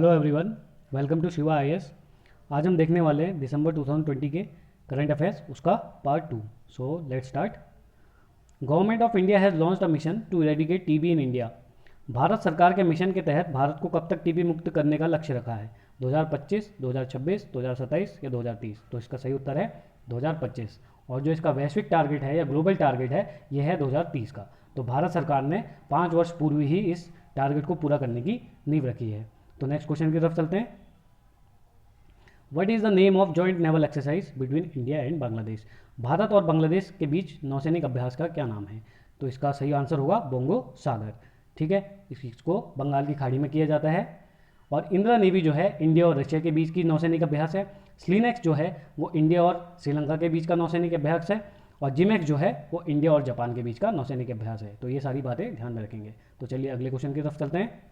Hello everyone, welcome to Shiva IAS. आज हम देखने वाले हैं दिसंबर 2020 के करंट अफेयर्स उसका part 2। So let's start. Government of India has launched a mission to eradicate TB in India. Bharat सरकार के मिशन के तहत भारत को कब तक टीबी मुक्त करने का लक्ष्य रखा है? 2025, 2026, 2027 या 2030? तो इसका सही उत्तर है 2025। और जो इसका वैश्विक टारगेट है या ग्लोबल टारगेट है यह है 2030 का। तो भारत सरकार ने 5 वर्ष पूर्व ही इस टारगेट को पूरा करने की नींव रखी है। तो नेक्स्ट क्वेश्चन की तरफ चलते हैं। What is the name of joint naval exercise between India and Bangladesh? Bharat और बांग्लादेश के बीच नौसैनिक अभ्यास का क्या नाम है? तो इसका सही आंसर होगा बोंगो सागर। ठीक है, इसको बंगाल की खाड़ी में किया जाता है। और इंदिरा नेवी जो है इंडिया और रशिया के बीच की नौसैनिक अभ्यास है। स्लीनेक्स जो है वो इंडिया और श्रीलंका के बीच का नौसैनिक अभ्यास है। और जिमेक्स जो है वो इंडिया और जापान के बीच का नौसैनिक अभ्यास है। तो ये सारी बातें ध्यान में रखेंगे। तो चलिए अगले क्वेश्चन की तरफ चलते हैं।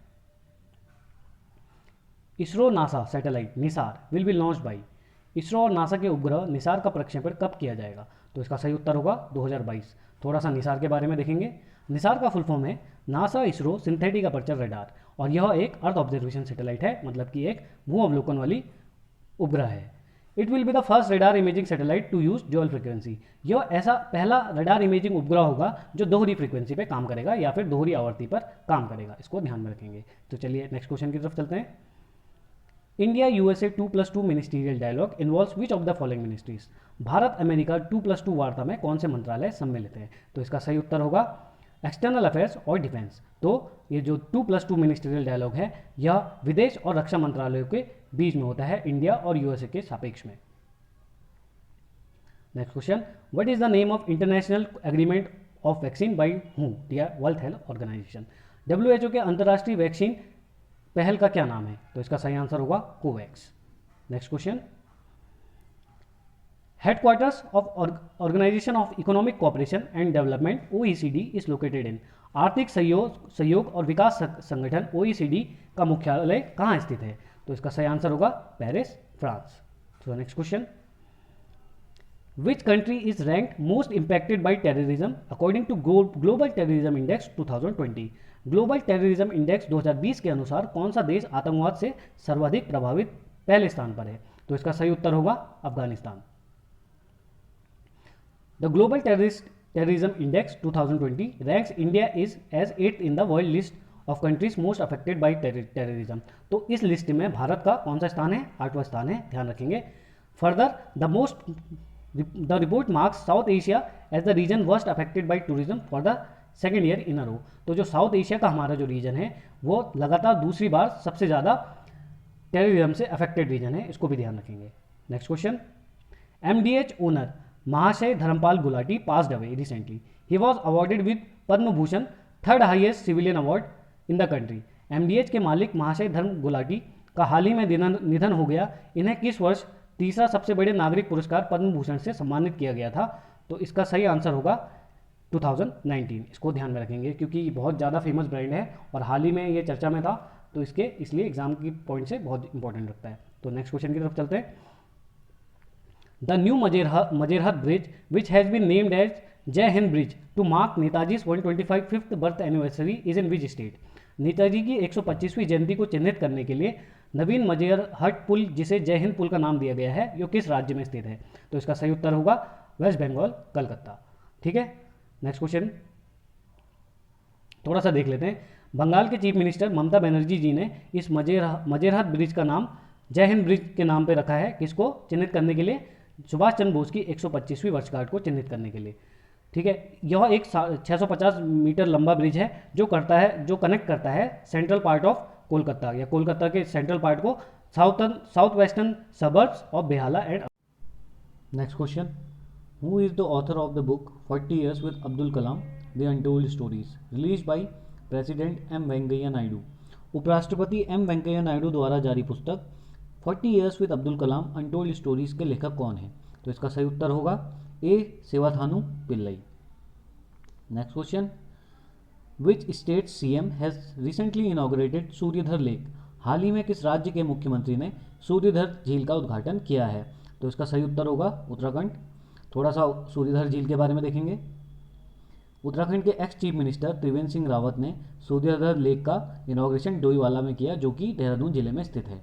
ISRO NASA satellite Nisar will be launch by. ISRO और नासा के उपग्रह निसार का प्रक्षेपण कब किया जाएगा? तो इसका सही उत्तर होगा 2022। थोड़ा सा निसार के बारे में देखेंगे। निसार का फुल फॉर्म है NASA ISRO synthetic aperture radar, और यह एक अर्थ ऑब्जर्वेशन सैटेलाइट है, मतलब कि एक भू अवलोकन वाली उपग्रह है। It will be the first radar imaging satellite to use dual frequency. यह ऐसा पहला रडार इमेजिंग उपग्रह होगा जो दोहरी फ्रीक्वेंसी पे काम करेगा या फिर दोहरी आवर्ती पर काम करेगा। इसको ध्यान में रखेंगे। तो चलिए नेक्स्ट क्वेश्चन की तरफ चलते हैं। India USA 2+2 ministerial dialogue involves which of the following ministries? Bharat America 2+2 वार्ता में कौन से मंत्रालय सम्मिलित हैं? तो इसका सही उत्तर होगा एक्सटर्नल अफेयर्स और डिफेंस। तो ये जो 2+2 मिनिस्टीरियल डायलॉग है यह विदेश और रक्षा मंत्रालयों के बीच में होता है, इंडिया और यूएसए के सापेक्ष में। Next question, what is the name of international agreement of vaccine by whom? World health organisation. WHO के अंतर्राष्ट्रीय वैक्सीन पहल का क्या नाम है? तो इसका सही आंसर होगा COVAX. Next question, headquarters of organisation of economic cooperation and development OECD is located in. आर्थिक सहयोग और विकास संगठन ओईसीडी का मुख्यालय कहाँ स्थित है? तो इसका सही आंसर होगा Paris, France. So next question, which country is ranked most impacted by terrorism according to global terrorism index 2020? Global terrorism index 2020 के अनुसार कौन सा देश आतंकवाद से सर्वाधिक प्रभावित पहले स्थान पर है? तो इसका सही उत्तर होगा Afghanistan. The global terrorism index 2020 ranks India is as 8th in the world list of countries most affected by terrorism. तो इस लिस्ट में भारत का कौन सा स्थान है? 8वां स्थान है, ध्यान रखेंगे। Further the report marks South Asia as the region worst affected by tourism for the second year in a row. तो जो साउथ एशिया का हमारा जो रीजन है वो लगातार दूसरी बार सबसे ज़्यादा टेररिज्म से अफेक्टेड रीजन है, इसको भी ध्यान रखेंगे। Next question, MDH owner Mahashay Dharampal Gulati passed away recently. He was awarded with Padma Bhushan, third highest civilian award in the country. MDH के मालिक महाशय धर्म गुलाटी का हाल ही में निधन हो गया। इन्हें किस वर्ष तीसरा सबसे बड़े नागरिक पुरस्कार पद्म भूषण से सम्मानित किया गया था? तो इसका सही आंसर होगा 2019। इसको ध्यान में रखेंगे क्योंकि ये बहुत ज़्यादा फेमस ब्रांड है और हाल ही में ये चर्चा में था, तो इसलिए एग्जाम की पॉइंट से बहुत इंपॉर्टेंट रखता है। तो नेक्स्ट क्वेश्चन की तरफ चलते हैं। The new Majerhat bridge which has been named as Jai Hind bridge to mark Netaji 125th birth anniversary is in which state? Netaji की 125वीं जयंती को चिन्हित करने के लिए नवीन मजेरहट पुल, जिसे जय हिंद पुल का नाम दिया गया है, यो किस राज्य में स्थित है? तो इसका सही उत्तर होगा वेस्ट बंगाल, कलकत्ता। ठीक है, नेक्स्ट क्वेश्चन थोड़ा सा देख लेते हैं। बंगाल के चीफ मिनिस्टर ममता बनर्जी जी ने इस मजेरहत ब्रिज का नाम जय हिंद ब्रिज के नाम पे रखा है। किसको चिन्हित करने के लिए? सुभाष चंद्र बोस की 125वीं वर्षगांठ को चिन्हित करने के लिए। ठीक है, यह एक 650 मीटर लंबा ब्रिज है जो कनेक्ट करता है सेंट्रल पार्ट ऑफ कोलकाता या कोलकाता के सेंट्रल पार्ट को south western suburbs of Behala and. Next question, who is the author of the book 40 Years with Abdul Kalam the untold stories release by president M Venkaiah Naidu? उपराष्ट्रपति M Venkaiah Naidu द्वारा जारी पुस्तक 40 Years with Abdul Kalam untold stories के लेखक कौन है? तो इसका सही उत्तर होगा A Sivathanu Pillai. Next question, which state CM has recently inaugurated Suryadhar lake? हाल ही में किस राज्य के मुख्यमंत्री ने सूर्यधर झील का उद्घाटन किया है? तो इसका सही उत्तर होगा उत्तराखंड। थोड़ा सा सूर्यधर झील के बारे में देखेंगे। उत्तराखंड के ex chief minister Trivendra Singh Rawat ने सूर्यधर लेक का इनॉग्रेशन डोईवाला में किया, जो कि देहरादून जिले में स्थित है।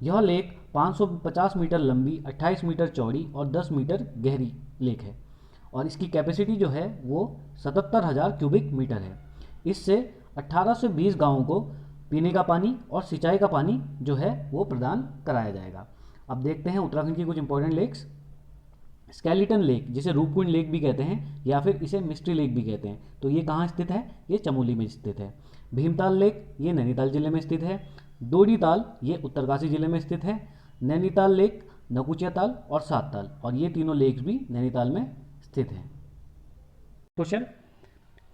यह लेक 550 मीटर लंबी, 28 मीटर चौड़ी और 10 मीटर गहरी लेक है और इसकी कैपेसिटी जो है वो 77,000 क्यूबिक मीटर है। इससे 1820 गांवों को पीने का पानी और सिंचाई का पानी जो है वो प्रदान कराया जाएगा। अब देखते हैं उत्तराखंड की कुछ इंपॉर्टेंट लेक्स। स्केलेटन लेक, जिसे रूपकुंड लेक भी कहते हैं या फिर इसे मिस्ट्री लेक भी कहते हैं, तो ये कहाँ स्थित है? ये चमोली में स्थित है। भीमताल लेक, ये नैनीताल जिले में स्थित है। दोडी ताल, ये उत्तरकाशी जिले में स्थित है। नैनीताल लेक, नकुचिया ताल और सात ताल, और ये तीनों लेक्स भी नैनीताल में स्थित हैं। Question,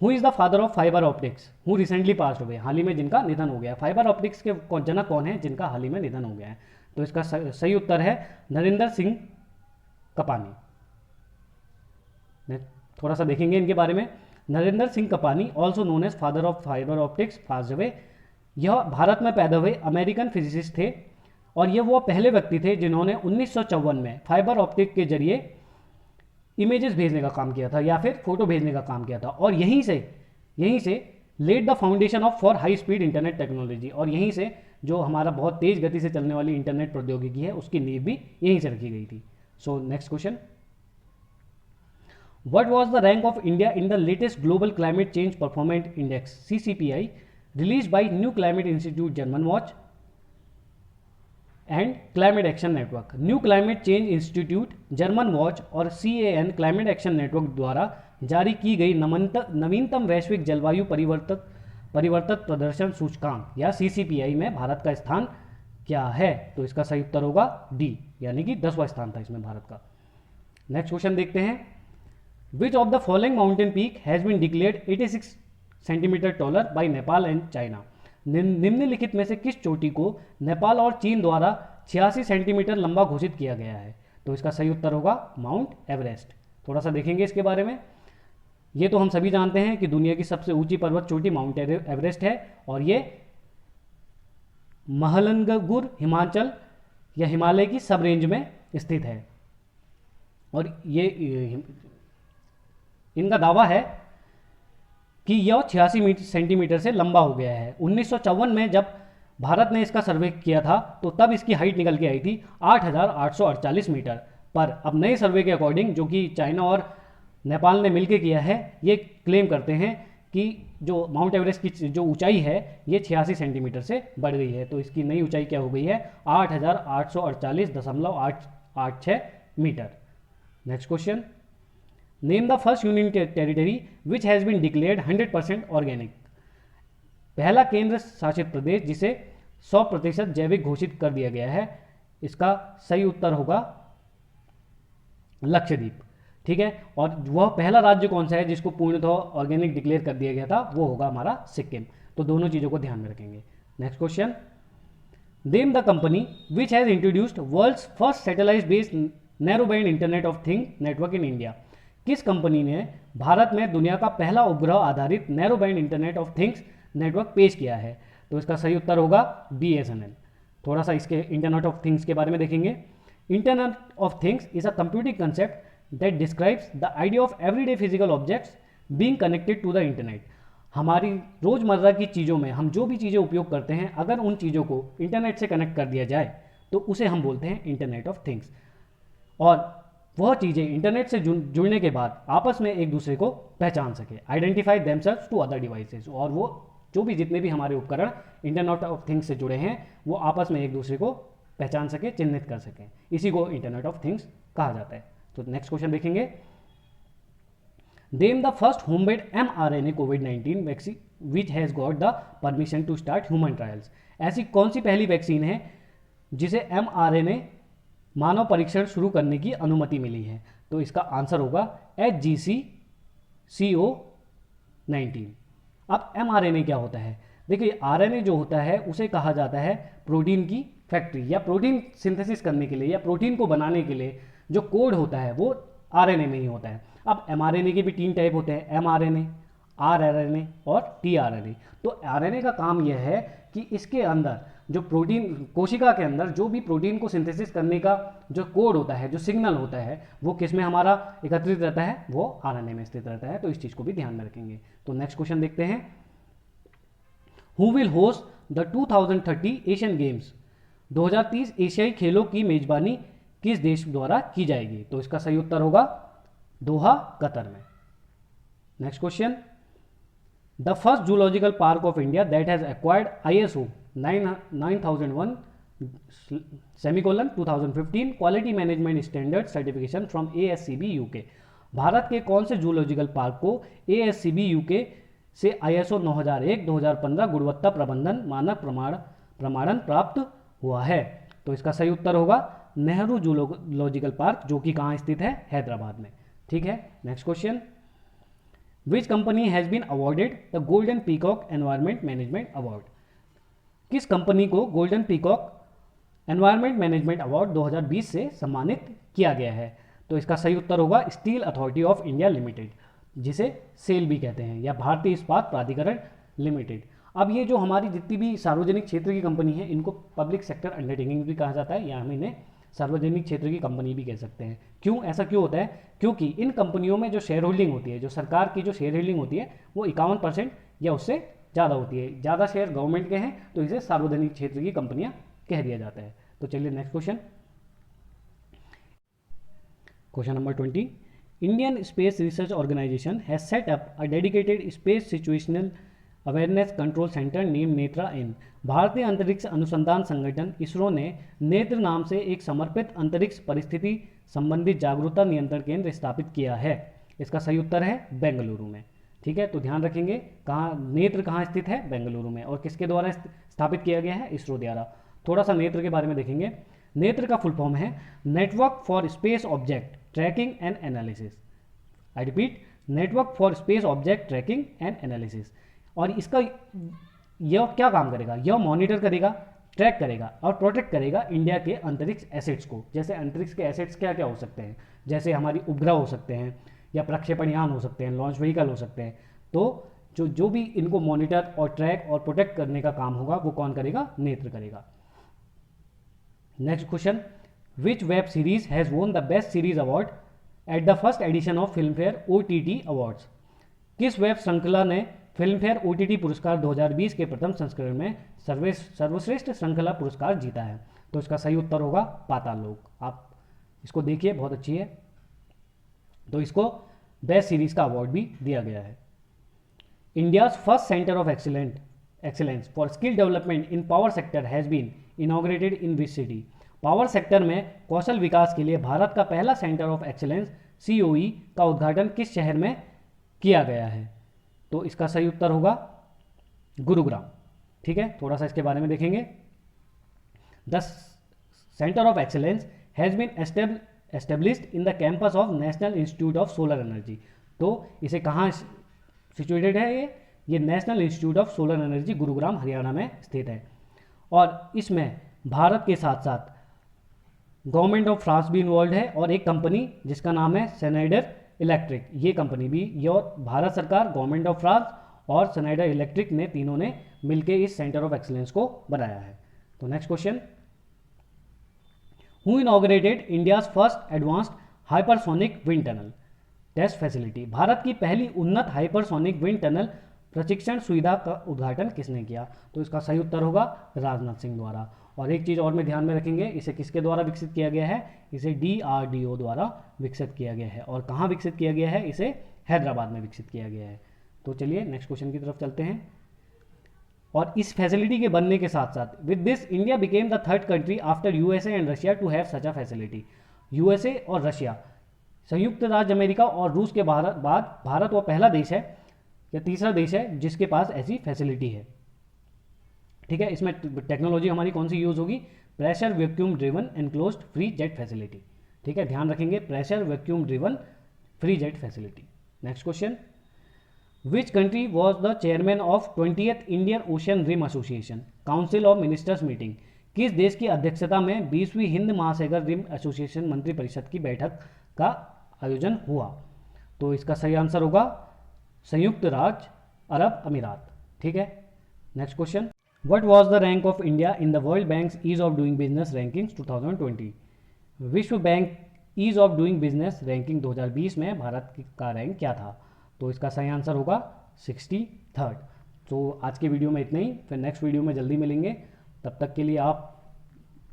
who is the father of fibre optics who recently passed away, हाल ही में जिनका निधन हो गया। फाइबर ऑप्टिक्स के जनक कौन है जिनका हाल ही में निधन हो गया है? तो इसका सही उत्तर है नरेंद्र सिंह कपानी। थोड़ा सा देखेंगे इनके बारे में। Narendra Singh Kapany, also known as father of fibre optics, passed away. यह भारत में पैदा हुए अमेरिकन फिजिसिस्ट थे और ये वो पहले व्यक्ति थे जिन्होंने 1954 में फाइबर ऑप्टिक के जरिए इमेजेस भेजने का काम किया था या फिर फोटो भेजने का काम किया था, और यहीं से led the foundation of for high speed internet technology, और यहीं से जो हमारा बहुत तेज गति से चलने वाली इंटरनेट प्रौद्योगिकी है उसकी नींव भी यहीं से रखी गई थी। सो next question, what was the rank of India in the latest global climate change performance index CCPI release by new climate institute German watch and climate action network. New climate change institute German watch और CAN climate action network द्वारा जारी की गई नवीनतम वैश्विक जलवायु परिवर्तक प्रदर्शन सूचकांक या CCPI में भारत का स्थान क्या है? तो इसका सही उत्तर होगा D, यानी कि 10वां स्थान था इसमें भारत का। नेक्स्ट क्वेश्चन देखते हैं, which of the following mountain peak has been declared 86 centimeter taller by Nepal and China. निम्नलिखित में से किस चोटी को नेपाल और चीन द्वारा 86 सेंटीमीटर लंबा घोषित किया गया है? तो इसका सही उत्तर होगा माउंट एवरेस्ट। थोड़ा सा देखेंगे इसके बारे में। ये तो हम सभी जानते हैं कि दुनिया की सबसे ऊंची पर्वत चोटी माउंट एवरेस्ट है और ये महलनगुर हिमाचल या हिमालय की सब रेंज में स्थित है और ये इनका दावा है कि यह 86 सेंटीमीटर से लंबा हो गया है। 1954 में जब भारत ने इसका सर्वे किया था तो तब इसकी हाइट निकल के आई थी 8,848 मीटर, पर अब नए सर्वे के अकॉर्डिंग, जो कि चाइना और नेपाल ने मिलकर किया है, ये क्लेम करते हैं कि जो माउंट एवरेस्ट की जो ऊंचाई है ये 86 सेंटीमीटर से बढ़ गई है। तो इसकी नई ऊंचाई क्या हो गई है? 8,848.86 meter. Next question, name the first union territory which has been declared 100% organic. पहला केंद्र शासित प्रदेश जिसे 100% जैविक घोषित कर दिया गया है, इसका सही उत्तर होगा लक्षद्वीप। ठीक है, और वह पहला राज्य कौन सा है जिसको पूर्णतः ऑर्गेनिक डिक्लेयर कर दिया गया था? वो होगा हमारा सिक्किम। तो दोनों चीज़ों को ध्यान में रखेंगे। Next question, name the company which has introduced world's first satellite based narrow band internet of thing network in India. किस कंपनी ने भारत में दुनिया का पहला उपग्रह आधारित narrow band internet of things network पेश किया है? तो इसका सही उत्तर होगा BSNL। थोड़ा सा इसके इंटरनेट ऑफ थिंग्स के बारे में देखेंगे। Internet of things is a computing concept that describes the idea of everyday physical objects being connected to the internet. हमारी रोज़मर्रा की चीज़ों में हम जो भी चीज़ें उपयोग करते हैं, अगर उन चीज़ों को इंटरनेट से कनेक्ट कर दिया जाए तो उसे हम बोलते हैं इंटरनेट ऑफ थिंग्स। और वह चीज़ें इंटरनेट से जुड़ने के बाद आपस में एक दूसरे को पहचान सके, identify themselves to other devices, और वो जो भी जितने भी हमारे उपकरण इंटरनेट ऑफ थिंग्स से जुड़े हैं वो आपस में एक दूसरे को पहचान सके, चिन्हित कर सकें। इसी को इंटरनेट ऑफ थिंग्स कहा जाता है। तो नेक्स्ट क्वेश्चन देखेंगे, name the first homemade mRNA कोविड-19 vaccine which has got the permission to start human trials. ऐसी कौन सी पहली वैक्सीन है जिसे mRNA मानव परीक्षण शुरू करने की अनुमति मिली है? तो इसका आंसर होगा HGC-CO19। अब mRNA क्या होता है? देखिए, RNA जो होता है उसे कहा जाता है प्रोटीन की फैक्ट्री, या प्रोटीन सिंथेसिस करने के लिए या प्रोटीन को बनाने के लिए जो कोड होता है वो RNA में ही होता है। अब mRNA के भी 3 टाइप होते हैं, mRNA, rRNA और tRNA। तो RNA का काम यह है कि इसके अंदर जो प्रोटीन कोशिका के अंदर जो भी प्रोटीन को सिंथेसिस करने का जो कोड होता है, जो सिग्नल होता है, वो किस में हमारा एकत्रित रहता है, वो आरएनए में स्थित रहता है। तो इस चीज़ को भी ध्यान में रखेंगे। तो नेक्स्ट क्वेश्चन देखते हैं, who will host the 2030 Asian games, 2030 एशियाई खेलों की मेजबानी किस देश द्वारा की जाएगी? तो इसका सही उत्तर होगा दोहा, कतर में। Next question, the first zoological park of India that has acquired ISO 9001 semicolon 2015 quality management standard certification from ASCB UK, Bharat के कौन से जूलॉजिकल पार्क को ASCB UK से ISO 9001 2015 गुणवत्ता प्रबंधन मानक प्रमाणन प्राप्त हुआ है? तो इसका सही उत्तर होगा नेहरू जूलॉजिकल पार्क, जो कि कहाँ स्थित है? हैदराबाद में। ठीक है, next question, which company has been awarded the golden peacock environment management award, किस कंपनी को golden peacock environment management award 2020 से सम्मानित किया गया है? तो इसका सही उत्तर होगा steel authority of India limited, जिसे सेल भी कहते हैं, या भारतीय इस्पात प्राधिकरण लिमिटेड। अब ये जो हमारी जितनी भी सार्वजनिक क्षेत्र की कंपनी है, इनको पब्लिक सेक्टर अंडरटेकिंग भी कहा जाता है, या हम इन्हें सार्वजनिक क्षेत्र की कंपनी भी कह सकते हैं। क्यों, ऐसा क्यों होता है? क्योंकि इन कंपनियों में जो शेयर होल्डिंग होती है, जो सरकार की जो शेयर होल्डिंग होती है, वो 51% या उससे ज़्यादा होती है। ज़्यादा शेयर गवर्नमेंट के हैं तो इसे सार्वजनिक क्षेत्र की कंपनियां कह दिया जाता है। तो चलिए next question, question number 20, Indian Space Research Organisation has set up a dedicated space situational awareness control centre name Netra in, भारतीय अंतरिक्ष अनुसंधान संगठन इसरो ने नेत्र नाम से एक समर्पित अंतरिक्ष परिस्थिति संबंधित जागरूकता नियंत्रण केंद्र स्थापित किया है। इसका सही उत्तर है बेंगलुरु में। ठीक है, तो ध्यान रखेंगे कहाँ नेत्र कहाँ स्थित है? बेंगलुरु में। और किसके द्वारा स्थापित किया गया है? इसरो द्वारा। थोड़ा सा नेत्र के बारे में देखेंगे। नेत्र का फुल फॉर्म है network for space object tracking and analysis. I repeat, network for space object tracking and analysis. और इसका यह क्या काम करेगा? यह मॉनिटर करेगा, ट्रैक करेगा और प्रोटेक्ट करेगा इंडिया के अंतरिक्ष एसेट्स को। जैसे अंतरिक्ष के एसेट्स क्या क्या हो सकते हैं? जैसे हमारी उपग्रह हो सकते हैं, या प्रक्षेपण यान हो सकते हैं, लॉन्च व्हीकल हो सकते हैं। तो जो भी इनको मॉनिटर और ट्रैक और प्रोटेक्ट करने का काम होगा, वो कौन करेगा? नेत्र करेगा। Next question, which web series has won the best series award at the first edition of film fair OTT awards, किस वेब श्रृंखला ने फिल्म फेयर OTT पुरस्कार 2020 के प्रथम संस्करण में सर्वश्रेष्ठ श्रृंखला पुरस्कार जीता है? तो इसका सही उत्तर होगा पाताल लोक। आप इसको देखिए, बहुत अच्छी है। तो इसको बेस्ट सीरीज का अवार्ड भी दिया गया है। India's first centre of excellence for skill development in power sector has been inaugurated in which city, power sector में कौशल विकास के लिए भारत का पहला सेंटर ऑफ एक्सीलेंस COE का उद्घाटन किस शहर में किया गया है? तो इसका सही उत्तर होगा गुरुग्राम। ठीक है, थोड़ा सा इसके बारे में देखेंगे। The centre of excellence has been established in the campus of national institute of solar energy. तो इसे कहाँ सिचुएटेड है? ये national institute of solar energy Gurugram Haryana में स्थित है। और इसमें भारत के साथ साथ गवर्नमेंट ऑफ फ्रांस भी इन्वॉल्व है, और एक कंपनी जिसका नाम है स्नाइडर इलेक्ट्रिक, ये कंपनी भी, ये भारत सरकार, गवर्नमेंट ऑफ फ्रांस और स्नाइडर इलेक्ट्रिक ने, तीनों ने मिलकर इस सेंटर ऑफ एक्सीलेंस को बनाया है। तो next question, who inaugurated India's first advanced hypersonic wind tunnel test facility, Bharat की पहली उन्नत हाइपरसोनिक विंड टनल प्रशिक्षण सुविधा का उद्घाटन किसने किया? तो इसका सही उत्तर होगा राजनाथ सिंह द्वारा। और एक चीज़ और में ध्यान में रखेंगे, इसे किसके द्वारा विकसित किया गया है? इसे DRDO द्वारा विकसित किया गया है। और कहाँ विकसित किया गया है? इसे हैदराबाद में विकसित किया गया है। तो चलिए नेक्स्ट क्वेश्चन की तरफ चलते हैं। और इस फैसिलिटी के बनने के साथ साथ with this India became the third country after USA and Russia to have such a facility. USA और रशिया, संयुक्त राज्य अमेरिका और रूस के बाद भारत वो पहला देश है या तीसरा देश है जिसके पास ऐसी फैसिलिटी है। ठीक है, इसमें टेक्नोलॉजी हमारी कौन सी यूज़ होगी? Pressure vacuum driven enclosed free jet facility. ठीक है, ध्यान रखेंगे, pressure vacuum driven free jet facility. Next question, which country was the chairman of 20th Indian ocean rim association council of ministers meeting, किस देश की अध्यक्षता में 20वीं हिंद महासागर रिम एसोसिएशन मंत्रिपरिषद की बैठक का आयोजन हुआ? तो इसका सही आंसर होगा संयुक्त राज्य अरब अमीरात। ठीक है, next question, what was the rank of India in the world bank's ease of doing business rankings 2020? विश्व bank ease of doing business ranking 2020 में भारत का रैंक क्या था? तो इसका सही आंसर होगा 63rd। तो आज के वीडियो में इतना ही, फिर नेक्स्ट वीडियो में जल्दी मिलेंगे। तब तक के लिए आप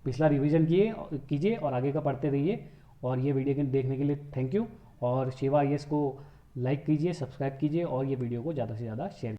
पिछला रिवीजन कीजिए और आगे का पढ़ते रहिए। और ये वीडियो देखने के लिए थैंक यू। और शिवा IAS को लाइक कीजिए, सब्सक्राइब कीजिए और ये वीडियो को ज़्यादा से ज़्यादा शेयर